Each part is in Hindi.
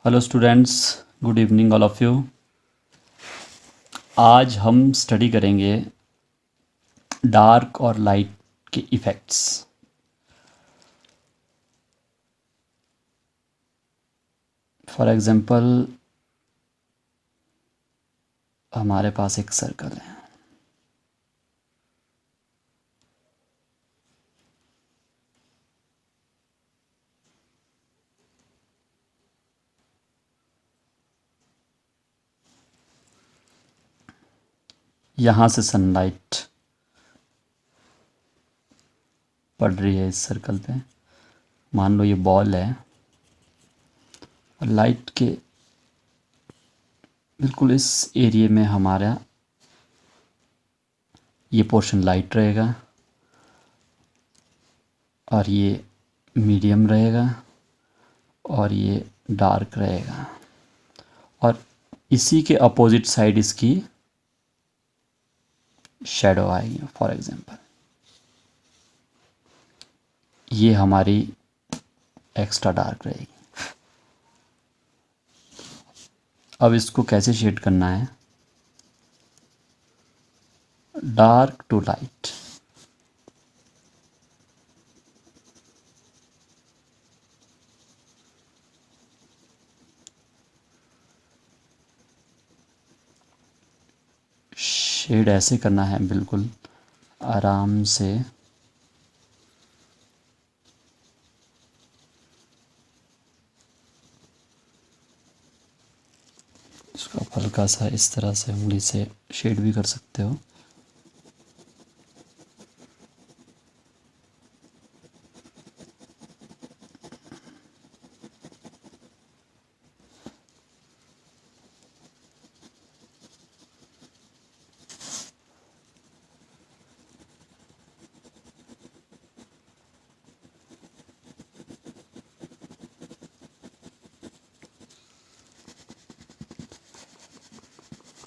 Hello students, good evening all of you. आज हम स्टडी करेंगे डार्क और लाइट के इफ़ेक्ट्स। फॉर एग्ज़ाम्पल हमारे पास एक सर्कल है। यहाँ से सनलाइट पड़ रही है इस सर्कल पे। मान लो ये बॉल है और लाइट के बिल्कुल इस एरिया में हमारा ये पोर्शन लाइट रहेगा और ये मीडियम रहेगा और ये डार्क रहेगा, और इसी के अपोजिट साइड इसकी शैडो आएगी। फॉर एग्ज़ाम्पल ये हमारी एक्स्ट्रा डार्क रहेगी। अब इसको कैसे शेड करना है? Dark to light. शेड ऐसे करना है, बिल्कुल आराम से। इसको आप हल्का सा इस तरह से उंगली से शेड भी कर सकते हो।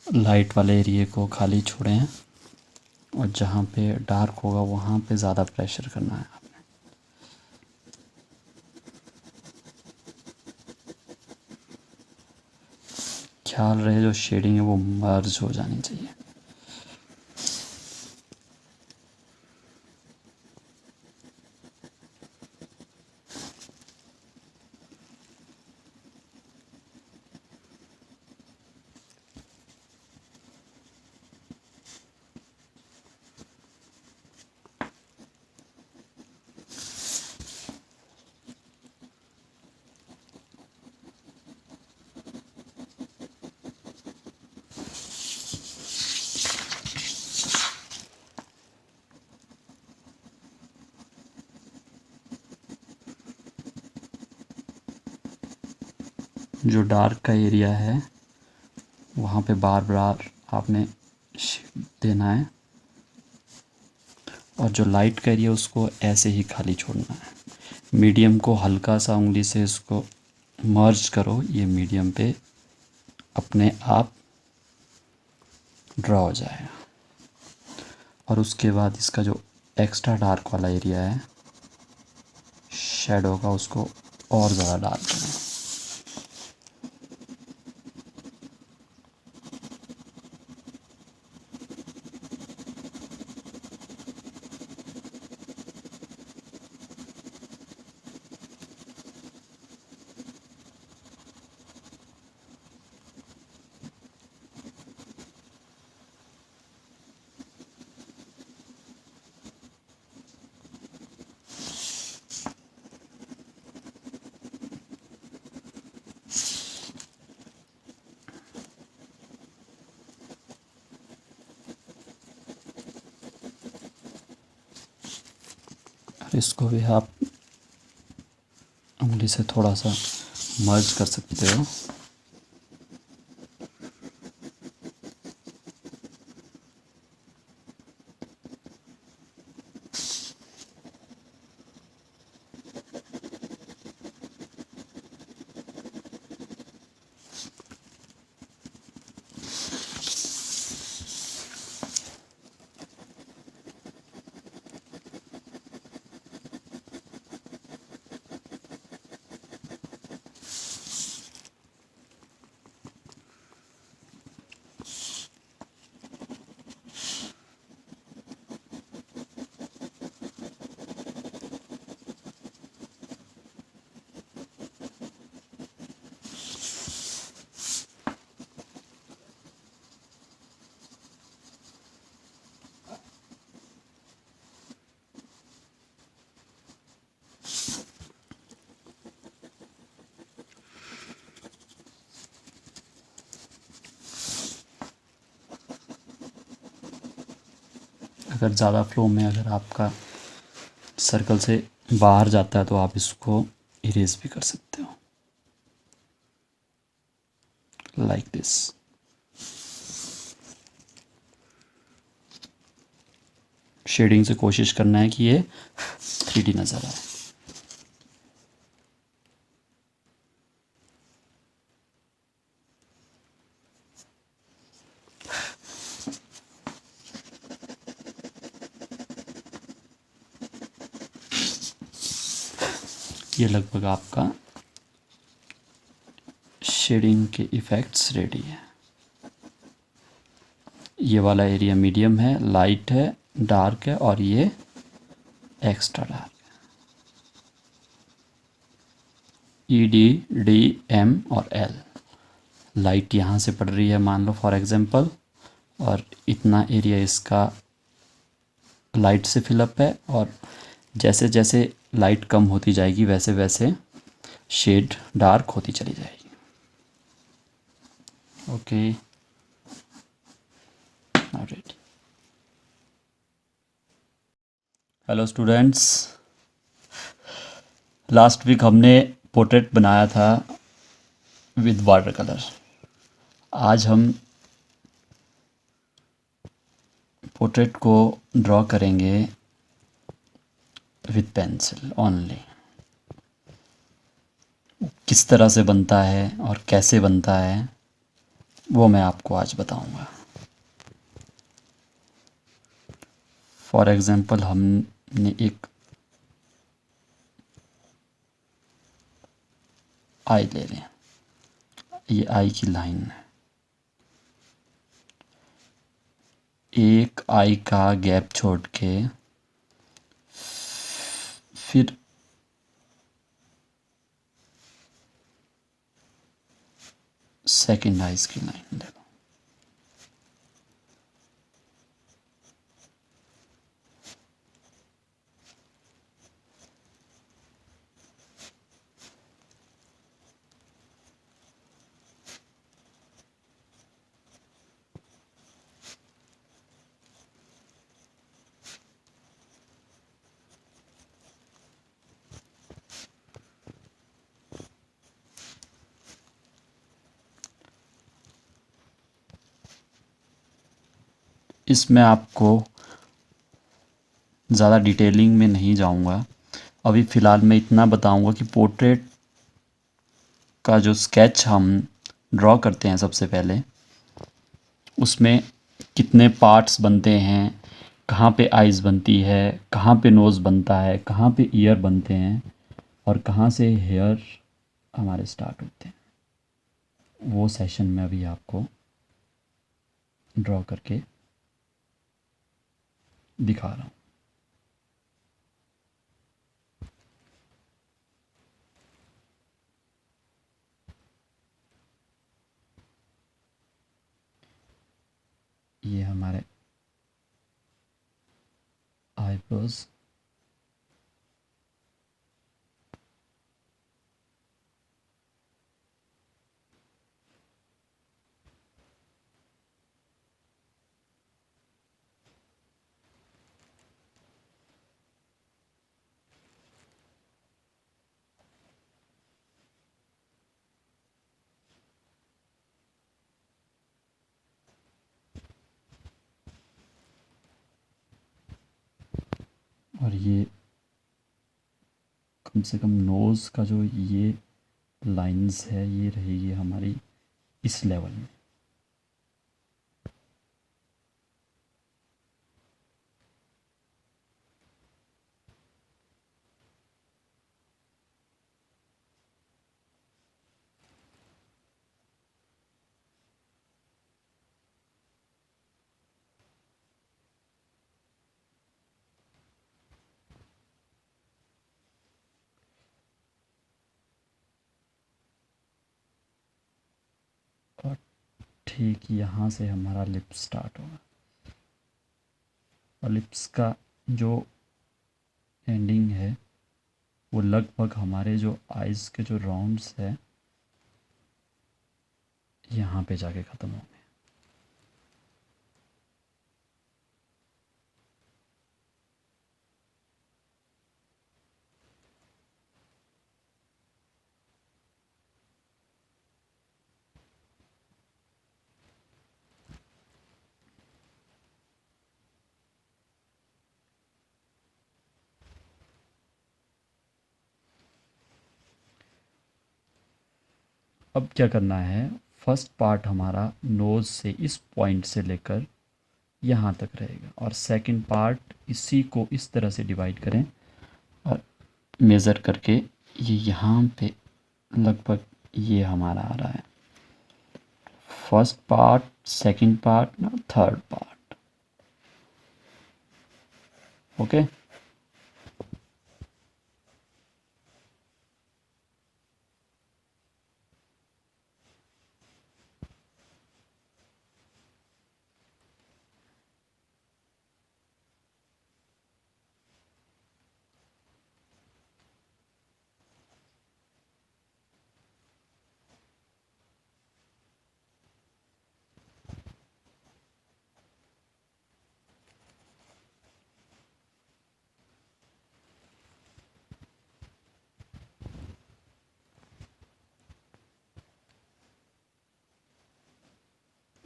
लाइट वाले एरिए को खाली छोड़ें और जहाँ पे डार्क होगा वहाँ पे ज़्यादा प्रेशर करना है आपने। ख्याल रहे जो शेडिंग है वो मर्ज हो जानी चाहिए। जो डार्क का एरिया है वहाँ पे बार बार आपने शेड देना है, और जो लाइट का एरिया उसको ऐसे ही खाली छोड़ना है। मीडियम को हल्का सा उंगली से इसको मर्ज करो, ये मीडियम पे अपने आप ड्रॉ हो जाएगा। और उसके बाद इसका जो एक्स्ट्रा डार्क वाला एरिया है शैडो का, उसको और ज़्यादा डार्क करें। इसको भी आप उंगली से थोड़ा सा मर्ज कर सकते हो। अगर ज़्यादा फ्लो में अगर आपका सर्कल से बाहर जाता है तो आप इसको इरेज भी कर सकते हो, लाइक दिस। शेडिंग से कोशिश करना है कि ये 3D नज़र आए। ये लगभग आपका शेडिंग के इफ़ेक्ट्स रेडी है। ये वाला एरिया मीडियम है, लाइट है, डार्क है, और ये extra dark. E D D M और एल। लाइट यहाँ से पड़ रही है मान लो फॉर एग्जांपल, और इतना एरिया इसका लाइट से फिलअप है, और जैसे जैसे लाइट कम होती जाएगी वैसे वैसे शेड डार्क होती चली जाएगी। Okay, alright. Hello students, last week हमने पोर्ट्रेट बनाया था विद वाटर कलर। आज हम पोर्ट्रेट को ड्रॉ करेंगे विद पेंसिल ओनली। किस तरह से बनता है और कैसे बनता है वो मैं आपको आज बताऊंगा। फॉर एग्ज़ाम्पल हमने एक आई ले लें, ये आई की लाइन है, एक आई का गैप छोड़ के फिर सेकंड आइज की लाइन ले लो। इसमें आपको ज़्यादा डिटेलिंग में नहीं जाऊंगा, अभी फ़िलहाल मैं इतना बताऊंगा कि पोर्ट्रेट का जो स्केच हम ड्रॉ करते हैं सबसे पहले, उसमें कितने पार्ट्स बनते हैं, कहाँ पे आइज़ बनती है, कहाँ पे नोज़ बनता है, कहाँ पे ईयर बनते हैं, और कहाँ से हेयर हमारे स्टार्ट होते हैं, वो सेशन में अभी आपको ड्रॉ करके दिखा रहा हूँ। ये हमारे आईब्रोज, और ये कम से कम नोज़ का जो ये लाइंस है ये रहेगी हमारी इस लेवल में। और ठीक यहाँ से हमारा लिप्स स्टार्ट होगा, और लिप्स का जो एंडिंग है वो लगभग हमारे जो आइज़ के जो राउंड्स है यहाँ पे जाके ख़त्म होंगे। अब क्या करना है, फर्स्ट पार्ट हमारा नोज़ से इस पॉइंट से लेकर यहाँ तक रहेगा और सेकंड पार्ट इसी को इस तरह से डिवाइड करें और मेज़र करके ये यहाँ पे लगभग ये हमारा आ रहा है फर्स्ट पार्ट, सेकंड पार्ट ना थर्ड पार्ट। ओके,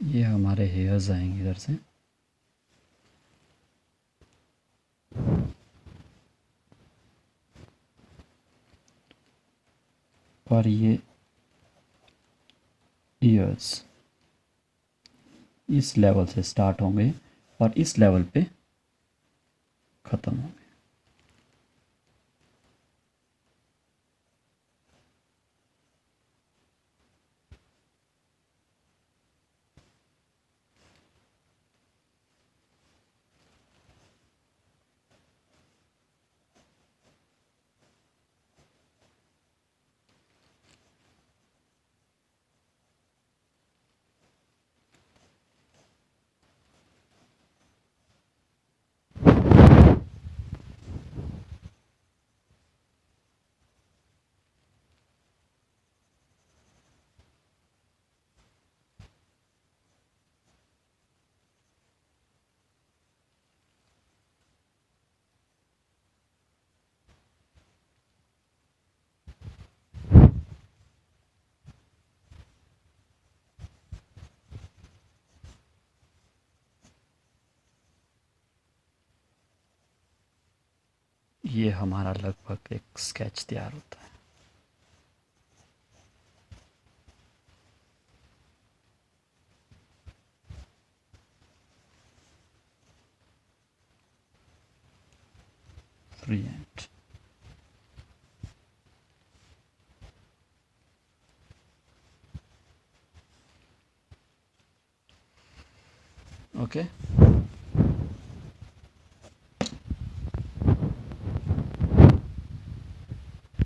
ये हमारे हेयर्स आएंगे इधर से। और ये ईयर्स इस लेवल से स्टार्ट होंगे और इस लेवल पे ख़त्म होंगे। ये हमारा लगभग एक स्केच तैयार होता है। Free hand. ओके।